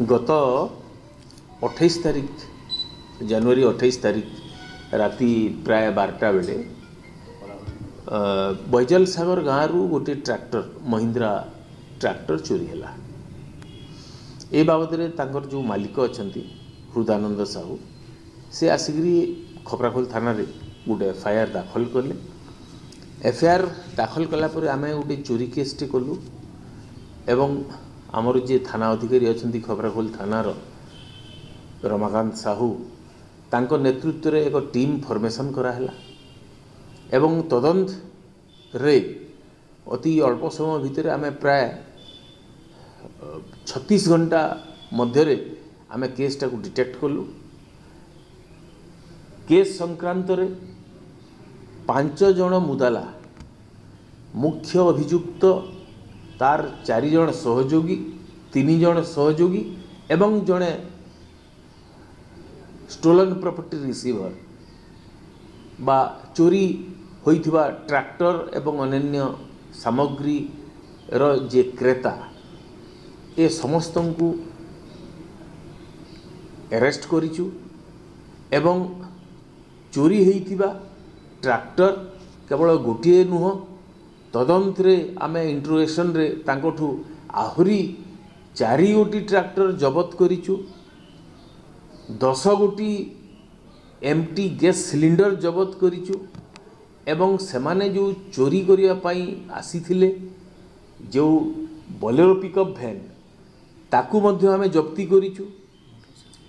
गत 28 तारीख जनवरी 28 तारीख राति प्राय 12टा बेले बैजल सागर गाँव गोटे ट्रैक्टर महिंद्रा ट्रैक्टर चोरी है। ए बाबद तांकर जो मालिक अच्छा हृदानंद साहू से आसिकी खपराखोल थाना रे गोटे एफआईआर दाखल कले। एफआईआर दाखल कलापर आम गोटे चोरी केसटे कलु एवं आमर जे थाना अधिकारी अच्छा खपराखोल थानार रमाकांत साहू तांको नेतृत्व रे एक टीम फॉर्मेशन कराला एवं तदंत रे अति अल्प समय भितर आम प्राय 36 घंटा मध्य आम केसटा को डिटेक्ट कलु। केस संक्रांत रे 5 जन मुदाला मुख्य अभियुक्त तार 4 जन सहयोगी 3 जन सहयोगी एवं जड़े स्टोलन प्रॉपर्टी रिसीवर बा चोरी होइथिबा ट्रैक्टर एवं अन्य सामग्री रो जे क्रेता ए समस्त को अरेस्ट करिचु एवं चोरी होइथिबा ट्रैक्टर केवल गोटे नुह तदंत रे आमे इंट्रोगेशन रे तांकोठू आहुरी 4 गोटी ट्रैक्टर जबत करिचु 10 गोटी एमटी गैस सिलिंडर जबत करिचु एवं सेमाने जो चोरी करिया पाई आसीथिले जो बोलेरो पिकअप वैन ताकू मध्य आमे जप्ती करिचु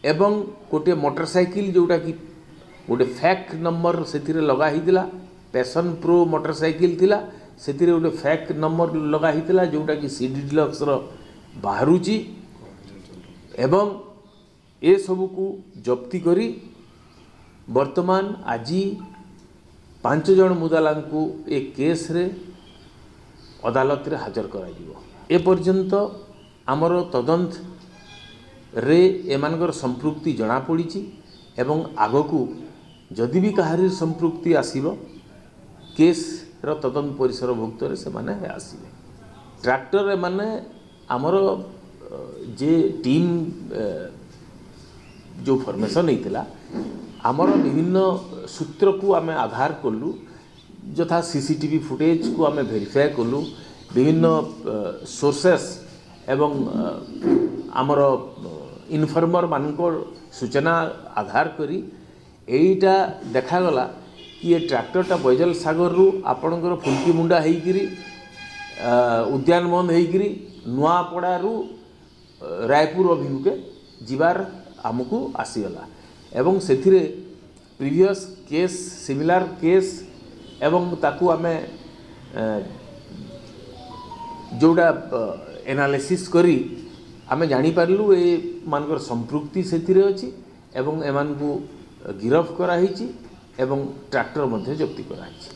एवं गोटे मोटरसाइकिल जोटा कि गोटे फैक नंबर से लगा हितिला पैशन प्रो मोटरसाइकिल थिला सेतिरे गोटे फैक नंबर लगा हितिला जोटा कि सीडी डिलक्स रो बाहरुची एवं ए सबू को जप्ती करी वर्तमान आज 5 जन मुदाला को ए केस रे अदालत रे हाजर करा पर्यंत आमर तदंत रे एमानकर संपृक्ति जना पड़ी एवं आगकू जदि भी कहारी संपृक्ति आसीबो केस रो तदंत परिसर भुक्त रे से माने आसीबे। ट्रैक्टर माने आमर जे टीम जो फॉर्मेशन होता आमर विभिन्न सूत्र को आम आधार कलु जथा सीसीटीवी फुटेज को आम वेरीफाई कलु विभिन्न सोर्सेस एवं आमर इनफॉर्मर मानक सूचना आधार करी एटा देखागला कि ये ट्रैक्टरटा बैजल सागर रु आपणकर फुल्की मुंडा होइकिरी उद्यान बंद होइकिरी नुआपड़ा रु रायपुर अभिमुखे जीवार आमको आसीगला एवं सेथिरे प्रीवियस केस सिमिलर केस एवं ताकू आमे जोड़ा एनालिसिस करी आमे जानी पारलु ए मानकर संपृक्ति सेथिरे अछि एवं एमान को गिरफ करा हिची एवं ट्रैक्टर मध्य जप्ती करा हिची।